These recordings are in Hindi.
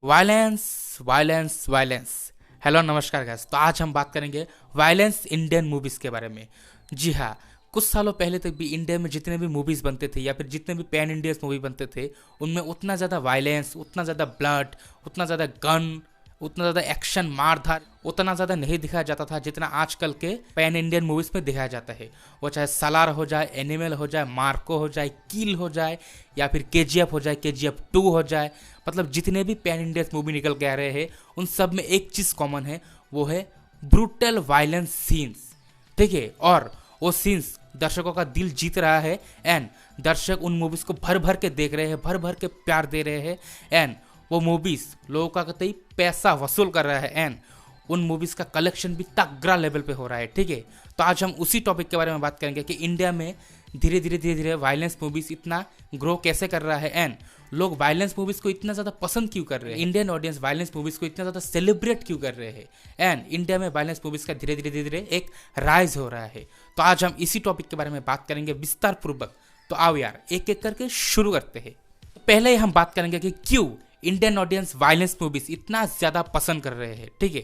Violence violence violence. हेलो नमस्कार गाइस। तो आज हम बात करेंगे वायलेंस इंडियन मूवीज़ के बारे में। जी हाँ, कुछ सालों पहले तक भी इंडिया में जितने भी मूवीज़ बनते थे या फिर जितने भी पैन इंडियस मूवी बनते थे उनमें उतना ज़्यादा वायलेंस, उतना ज़्यादा ब्लड, उतना ज़्यादा गन, उतना ज़्यादा एक्शन मारधार उतना ज़्यादा नहीं दिखाया जाता था जितना आजकल के पैन इंडियन मूवीज़ में दिखाया जाता है। वो चाहे सालार हो जाए, एनिमल हो जाए, मार्को हो जाए, किल हो जाए या फिर केजीएफ हो जाए, केजीएफ 2 हो जाए। मतलब जितने भी पैन इंडियन मूवी निकल के आ रहे हैं उन सब में एक चीज़ कॉमन है, वो है ब्रूटल वायलेंस सीन्स। ठीक है, और वो सीन्स दर्शकों का दिल जीत रहा है एंड दर्शक उन मूवीज़ को भर भर के देख रहे हैं, भर भर के प्यार दे रहे हैं एंड वो मूवीज़ लोगों का कतई पैसा वसूल कर रहा है एंड उन मूवीज़ का कलेक्शन भी तगड़ा लेवल पे हो रहा है। ठीक है, तो आज हम उसी टॉपिक के बारे में बात करेंगे कि इंडिया में धीरे धीरे वायलेंस मूवीज़ इतना ग्रो कैसे कर रहा है एंड लोग वायलेंस मूवीज़ को इतना ज़्यादा पसंद क्यों कर रहे हैं, इंडियन ऑडियंस वायलेंस मूवीज़ को इतना ज़्यादा सेलिब्रेट क्यों कर रहे हैं एंड इंडिया में वायलेंस मूवीज़ का धीरे धीरे एक राइज हो रहा है। तो आज हम इसी टॉपिक के बारे में बात करेंगे विस्तार पूर्वक। तो आओ यार, एक एक करके शुरू करते हैं। पहले हम बात करेंगे कि क्यों इंडियन ऑडियंस वायलेंस मूवीज़ इतना ज़्यादा पसंद कर रहे हैं। ठीक है,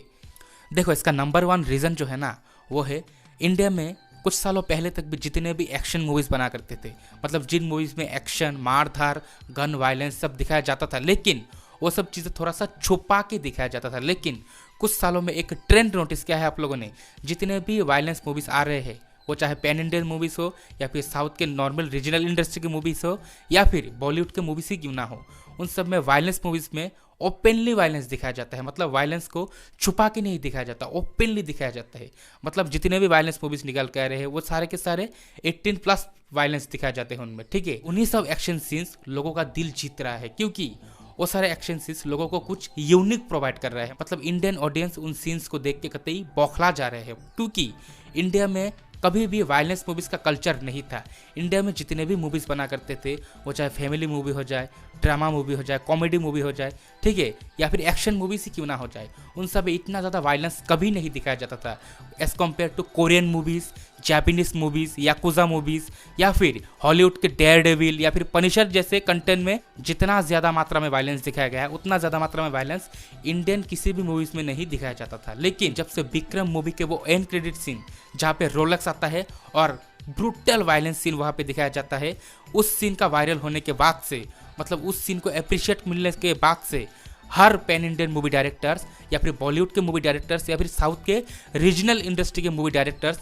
देखो इसका नंबर 1 रीज़न जो है ना, वो है इंडिया में कुछ सालों पहले तक भी जितने भी एक्शन मूवीज़ बना करते थे, मतलब जिन मूवीज़ में एक्शन, मारधार, गन वायलेंस सब दिखाया जाता था, लेकिन वो सब चीज़ें थोड़ा सा छुपा के दिखाया जाता था। लेकिन कुछ सालों में एक ट्रेंड नोटिस किया है आप लोगों ने, जितने भी वायलेंस मूवीज़ आ रहे हैं वो चाहे पैन इंडियन मूवीज़ हो या फिर साउथ के नॉर्मल रीजनल इंडस्ट्री की मूवीज़ हो या फिर बॉलीवुड के मूवीज़ ही क्यों ना हो, उन सब में वायलेंस मूवीज़ में ओपनली वायलेंस दिखाया जाता है। मतलब वायलेंस को छुपा के नहीं दिखाया जाता, ओपनली दिखाया जाता है। मतलब जितने भी वायलेंस मूवीज़ निकल के आ रहे हैं वो सारे के सारे 18+ वायलेंस दिखाए जाते हैं उनमें। ठीक है, उन्हीं सब एक्शन सीन्स लोगों का दिल जीत रहा है क्योंकि वो सारे एक्शन सीन्स लोगों को कुछ यूनिक प्रोवाइड कर रहे हैं। मतलब इंडियन ऑडियंस उन सीन्स को देख के कतई बौखला जा रहे हैं क्योंकि इंडिया में कभी भी वायलेंस मूवीज़ का कल्चर नहीं था। इंडिया में जितने भी मूवीज़ बना करते थे वो चाहे फैमिली मूवी हो जाए, ड्रामा मूवी हो जाए, कॉमेडी मूवी हो जाए, ठीक है, या फिर एक्शन मूवीज़ ही क्यों ना हो जाए, उन सब में इतना ज़्यादा वायलेंस कभी नहीं दिखाया जाता था as compare to Korean movies, Japanese movies, yakuza movies या फिर हॉलीवुड के डेयरडेविल या फिर पनिशर जैसे कंटेंट में जितना ज़्यादा मात्रा में वायलेंस दिखाया गया है उतना ज़्यादा मात्रा में वायलेंस इंडियन किसी भी मूवीज़ में नहीं दिखाया जाता था। लेकिन जब से विक्रम मूवी के वो एंड क्रेडिट सीन जहाँ पे रोलेक्स आता है और ब्रूटल वायलेंस सीन वहाँ पे दिखाया जाता है, उस सीन का वायरल होने के बाद से, मतलब उस सीन को अप्रिशिएट मिलने के बाद से हर पैन इंडियन मूवी डायरेक्टर्स या फिर बॉलीवुड के मूवी डायरेक्टर्स या फिर साउथ के रीजनल इंडस्ट्री के मूवी डायरेक्टर्स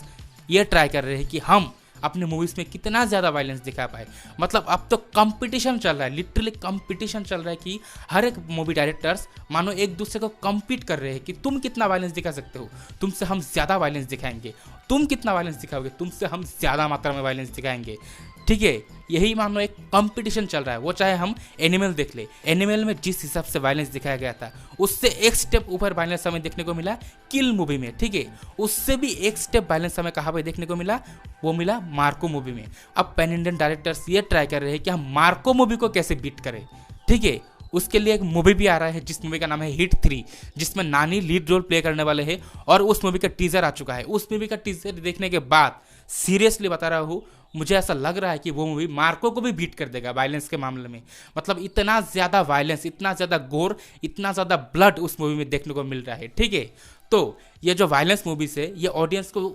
ये ट्राई कर रहे हैं कि हम अपने मूवीज़ में कितना ज़्यादा वायलेंस दिखा पाए। मतलब अब तो कंपटीशन चल रहा है, लिटरली कंपटीशन चल रहा है कि हर एक मूवी डायरेक्टर्स मानो एक दूसरे को कम्पीट कर रहे हैं कि तुम कितना वायलेंस दिखा सकते हो, तुमसे हम ज़्यादा वायलेंस दिखाएंगे, तुम कितना वायलेंस दिखाओगे, तुमसे हम ज़्यादा मात्रा में वायलेंस दिखाएंगे। ठीक है, यही मानो एक कंपटीशन चल रहा है। वो चाहे हम एनिमल देख ले, एनिमल में जिस हिसाब से वायलेंस दिखाया गया था उससे एक स्टेप ऊपर वायलेंस हमें देखने को मिला किल मूवी में। ठीक है, उससे भी एक स्टेप वायलेंस हमें कहाँ पे देखने को मिला, वो मिला मार्को मूवी में। अब पैन इंडियन डायरेक्टर्स ये ट्राई कर रहे हैं कि हम मार्को मूवी को कैसे बीट करें। ठीक है, उसके लिए एक मूवी भी आ रहा है जिस मूवी का नाम है हिट 3, जिसमें नानी लीड रोल प्ले करने वाले हैं और उस मूवी का टीजर आ चुका है। उस मूवी का टीजर देखने के बाद सीरियसली बता रहा हूँ, मुझे ऐसा लग रहा है कि वो मूवी मार्को को भी बीट कर देगा वायलेंस के मामले में। मतलब इतना ज़्यादा वायलेंस, इतना ज़्यादा गोर, इतना ज़्यादा ब्लड उस मूवी में देखने को मिल रहा है। ठीक है, तो ये जो वायलेंस मूवीज़ है ये ऑडियंस को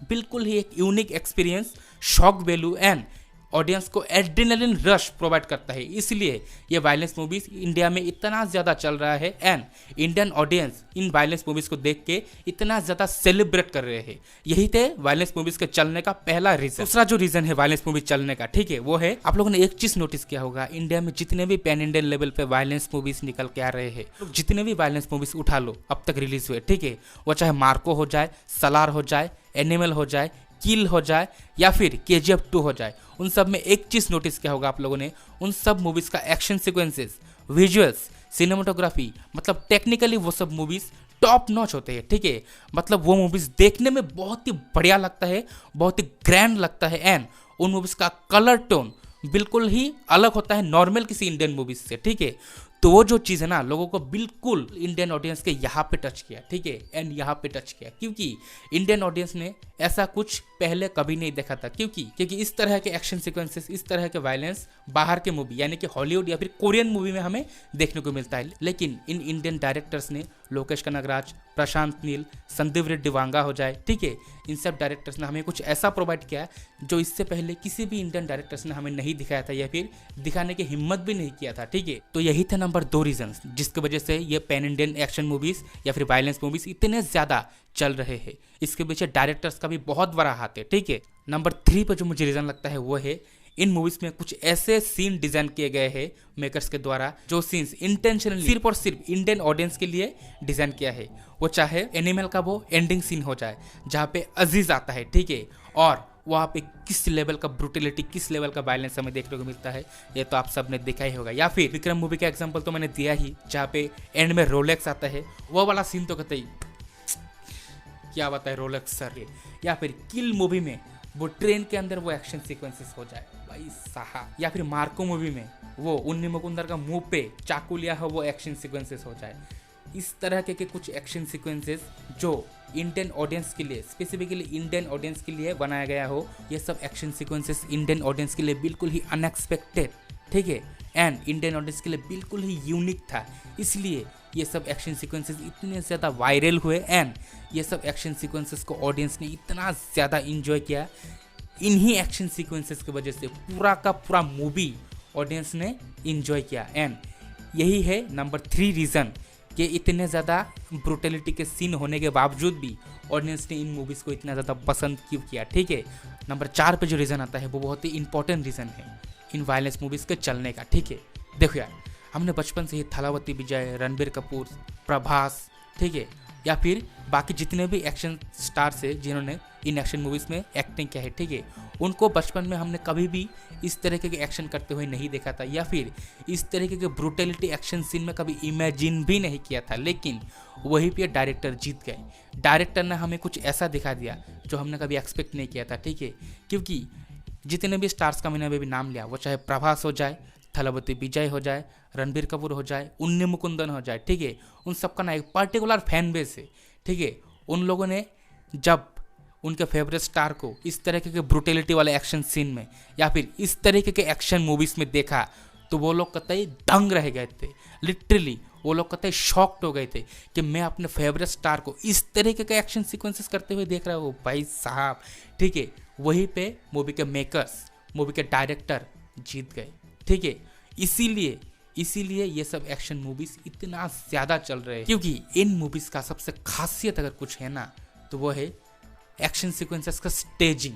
बिल्कुल ही एक unique experience, shock value and audience को एड्रेनलिन रश प्रोवाइड करता है। इसलिए ये वायलेंस मूवीज़ इंडिया में इतना ज़्यादा चल रहा है and Indian audience in violence movies को देख के इतना ज़्यादा सेलिब्रेट कर रहे हैं। यही थे वायलेंस मूवीज़ के चलने का पहला रीज़न। दूसरा जो रीज़न है वायलेंस मूवीज़ चलने का, ठीक है, वो है आप लोगों ने एक चीज़ नोटिस किया होगा, इंडिया में जितने भी पैन इंडियन लेवल पे वायलेंस मूवीज़ निकल के आ रहे हैं, जितने भी वायलेंस मूवीज़ उठा लो अब तक रिलीज हुए, ठीक है, वो चाहे मार्को हो जाए, सालार हो जाए, एनिमल हो जाए, किल हो जाए या फिर केजीएफ 2 हो जाए, उन सब में एक चीज़ नोटिस किया होगा आप लोगों ने, उन सब मूवीज़ का एक्शन सीक्वेंसेस, विजुअल्स, सिनेमाटोग्राफी, मतलब टेक्निकली वो सब मूवीज़ टॉप नॉच होते हैं। ठीक है, मतलब वो मूवीज़ देखने में बहुत ही बढ़िया लगता है, बहुत ही ग्रैंड लगता है एंड उन मूवीज़ का कलर टोन बिल्कुल ही अलग होता है नॉर्मल किसी इंडियन मूवीज़ से। ठीक है, तो वो जो चीज़ है ना लोगों को बिल्कुल इंडियन ऑडियंस के यहाँ पे टच किया, ठीक है, एंड यहाँ पे टच किया क्योंकि इंडियन ऑडियंस ने ऐसा कुछ पहले कभी नहीं देखा था। क्योंकि इस तरह के एक्शन सीक्वेंसेस, इस तरह के वायलेंस बाहर के मूवी यानी कि हॉलीवुड या फिर कोरियन मूवी में हमें देखने को मिलता है। लेकिन इन इंडियन डायरेक्टर्स ने, लोकेश कनगराज, प्रशांत नील, संदीप रेड्डी वांगा हो जाए, ठीक है, इन सब डायरेक्टर्स ने हमें कुछ ऐसा प्रोवाइड किया जो इससे पहले किसी भी इंडियन डायरेक्टर्स ने हमें नहीं दिखाया था या फिर दिखाने की हिम्मत भी नहीं किया था, ठीक है। तो यही थे नंबर 2 रीजन जिसकी वजह से ये पैन इंडियन एक्शन मूवीज या फिर वायलेंस मूवीज इतने ज्यादा चल रहे हैं। इसके पीछे डायरेक्टर्स का भी बहुत बड़ा हाथ है, ठीक है। नंबर 3 पर जो मुझे रीजन लगता है वो है इन मूवीज में कुछ ऐसे सीन डिजाइन किए गए हैं मेकर्स के द्वारा जो सीन्स इंटेंशनली सिर्फ और सिर्फ इंडियन ऑडियंस के लिए डिजाइन किया है। वो चाहे एनिमल का वो एंडिंग सीन हो जाए जहाँ पे अजीज आता है, ठीक है, और वहाँ पे किस लेवल का ब्रूटलिटी, किस लेवल का वायलेंस हमें देखने को मिलता है, ये तो आप सब ने देखा ही होगा। या फिर विक्रम मूवी का एग्जाम्पल तो मैंने दिया ही, जहाँ पे एंड में रोलेक्स आता है, वो वाला सीन तो कहते ही क्या बताए रोलेक्स सर। या फिर किल मूवी में वो ट्रेन के अंदर वो एक्शन सीक्वेंसेस हो जाए भाई साहब। या फिर मार्को मूवी में वो उन्नी मुकुंदर का मुंह पे चाकू लिया हो वो एक्शन सीक्वेंसेस हो जाए। इस तरह के कुछ एक्शन सीक्वेंसेस जो इंडियन ऑडियंस के लिए, स्पेसिफिकली इंडियन ऑडियंस के लिए बनाया गया हो, ये सब एक्शन सीक्वेंसेस इंडियन ऑडियंस के लिए बिल्कुल ही अनएक्सपेक्टेड, ठीक है, एंड इंडियन ऑडियंस के लिए बिल्कुल ही यूनिक था। इसलिए ये सब एक्शन सीक्वेंसेस इतने ज़्यादा वायरल हुए एंड ये सब एक्शन सीक्वेंसेस को ऑडियंस ने इतना ज़्यादा इंजॉय किया। इन्हीं एक्शन सीक्वेंसेस की वजह से पूरा का पूरा मूवी ऑडियंस ने इंजॉय किया एंड यही है नंबर 3 रीज़न कि इतने ज़्यादा ब्रूटलिटी के सीन होने के बावजूद भी ऑडियंस ने इन मूवीज़ को इतना ज़्यादा पसंद क्यों किया, ठीक है। नंबर 4 पे जो रीज़न आता है वो बहुत ही इंपॉर्टेंट रीज़न है इन वायलेंस मूवीज़ के चलने का, ठीक है। देखो यार, हमने बचपन से ही थलावती विजय, रणबीर कपूर, प्रभास, ठीक है, या फिर बाकी जितने भी एक्शन स्टार्स हैं जिन्होंने इन एक्शन मूवीज़ में एक्टिंग किया है, ठीक है, उनको बचपन में हमने कभी भी इस तरीके के एक्शन करते हुए नहीं देखा था या फिर इस तरीके के ब्रूटलिटी एक्शन सीन में कभी इमेजिन भी नहीं किया था। लेकिन वहीं पे डायरेक्टर जीत गए। डायरेक्टर ने हमें कुछ ऐसा दिखा दिया जो हमने कभी एक्सपेक्ट नहीं किया था, ठीक है। क्योंकि जितने भी स्टार्स का मैंने अभी नाम लिया, वो चाहे प्रभास हो जाए, थलावती विजय हो जाए, रणबीर कपूर हो जाए, उन्नी मुकुंदन हो जाए, ठीक है, उन सबका ना एक पर्टिकुलर फैन बेस है, ठीक है। उन लोगों ने जब उनके फेवरेट स्टार को इस तरीके के ब्रूटलिटी वाले एक्शन सीन में या फिर इस तरीके के एक्शन मूवीज़ में देखा तो वो लोग कतई दंग रह गए थे। लिटरली वो लोग कतई शॉक्ड हो गए थे कि मैं अपने फेवरेट स्टार को इस तरीके के एक्शन सीक्वेंसेस करते हुए देख रहा हूँ भाई साहब, ठीक है। वहीं पे मूवी के मेकर्स, मूवी के डायरेक्टर जीत गए, ठीक है। इसीलिए ये सब एक्शन मूवीज इतना ज़्यादा चल रहे हैं, क्योंकि इन मूवीज़ का सबसे खासियत अगर कुछ है ना तो वो है एक्शन सीक्वेंसेस का स्टेजिंग,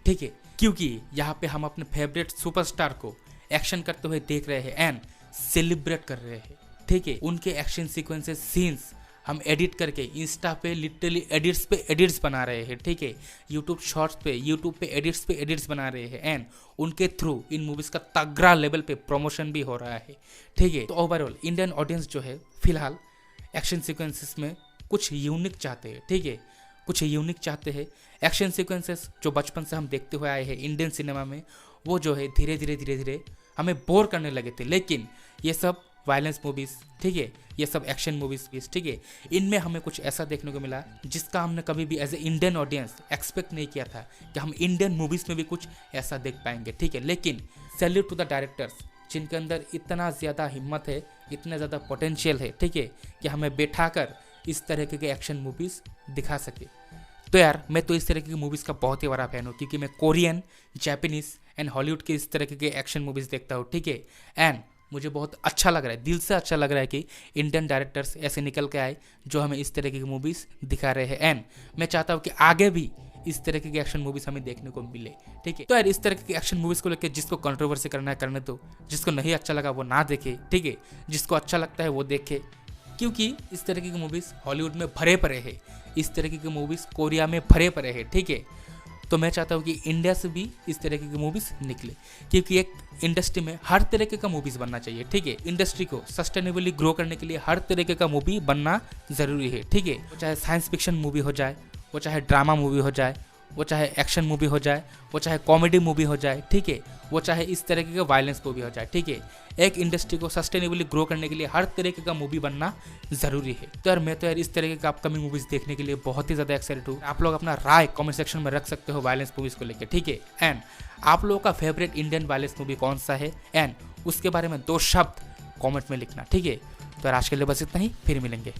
ठीक है। क्योंकि यहाँ पे हम अपने फेवरेट सुपरस्टार को एक्शन करते हुए देख रहे हैं एंड सेलिब्रेट कर रहे हैं, ठीक है। उनके एक्शन सीक्वेंसेस सीन्स हम एडिट करके इंस्टा पे लिटरली एडिट्स पे एडिट्स बना रहे हैं, ठीक है। यूट्यूब शॉर्ट्स पे, यूट्यूब पे एडिट्स बना रहे हैं एंड उनके थ्रू इन मूवीज़ का तगड़ा लेवल पे प्रमोशन भी हो रहा है, ठीक है। तो ओवरऑल इंडियन ऑडियंस जो है फिलहाल एक्शन सीक्वेंसेस में कुछ यूनिक चाहते हैं, ठीक है, कुछ यूनिक चाहते हैं। एक्शन सीक्वेंसेस जो बचपन से हम देखते हुए आए हैं इंडियन सिनेमा में, वो जो है धीरे धीरे हमें बोर करने लगे थे। लेकिन ये सब वायलेंस मूवीज़, ठीक है, ये सब एक्शन मूवीज़, ठीक है, इनमें हमें कुछ ऐसा देखने को मिला जिसका हमने कभी भी as a Indian audience expect नहीं किया था कि हम इंडियन मूवीज़ में भी कुछ ऐसा देख पाएंगे, ठीक है। लेकिन सैल्यूट टू द डायरेक्टर्स जिनके अंदर इतना ज़्यादा हिम्मत है, इतना ज़्यादा पोटेंशियल है, ठीक है, कि हमें बैठाकर इस तरह के एक्शन मूवीज़ दिखा सके। तो यार मैं तो इस तरह की मूवीज़ का बहुत ही बड़ा फैन हूँ, क्योंकि मैं कोरियन, जापानीज़ एंड हॉलीवुड के इस तरह के एक्शन मूवीज़ देखता हूँ, ठीक है। एंड मुझे बहुत अच्छा लग रहा है, दिल से अच्छा लग रहा है कि इंडियन डायरेक्टर्स ऐसे निकल के आए जो हमें इस तरह की मूवीज़ दिखा रहे हैं। एंड मैं चाहता हूँ कि आगे भी इस तरह की एक्शन मूवीज़ हमें देखने को मिले, ठीक है। तो यार इस तरह की एक्शन मूवीज़ को लेकर जिसको कंट्रोवर्सी करना है करने दो, जिसको नहीं अच्छा लगा वो ना देखे, ठीक है, जिसको अच्छा लगता है वो देखे, क्योंकि इस तरीके की मूवीज़ हॉलीवुड में भरे पड़े हैं, इस तरीके की मूवीज़ कोरिया में भरे पड़े हैं, ठीक है। तो मैं चाहता हूँ कि इंडिया से भी इस तरीके की मूवीज़ निकले, क्योंकि एक इंडस्ट्री में हर तरीके का मूवीज़ बनना चाहिए, ठीक है। इंडस्ट्री को सस्टेनेबली ग्रो करने के लिए हर तरीके का मूवी बनना ज़रूरी है, ठीक है। वो चाहे साइंस फिक्शन मूवी हो जाए, वो चाहे ड्रामा मूवी हो जाए, वो चाहे एक्शन मूवी हो जाए, वो चाहे कॉमेडी मूवी हो जाए, ठीक है, वो चाहे इस तरीके का वायलेंस मूवी हो जाए, ठीक है। एक इंडस्ट्री को सस्टेनेबली ग्रो करने के लिए हर तरीके का मूवी बनना जरूरी है। तो यार मैं तो यार इस तरीके का अपकमिंग मूवीज देखने के लिए बहुत ही ज़्यादा एक्साइटेड हूँ। आप लोग अपना राय कमेंट सेक्शन में रख सकते हो वायलेंस मूवीज़ को लेकर, ठीक है। एंड आप लोगों का फेवरेट इंडियन वायलेंस मूवी कौन सा है, एंड उसके बारे में 2 शब्द कॉमेंट में लिखना, ठीक है। तो यार आज के लिए बस इतना ही, फिर मिलेंगे।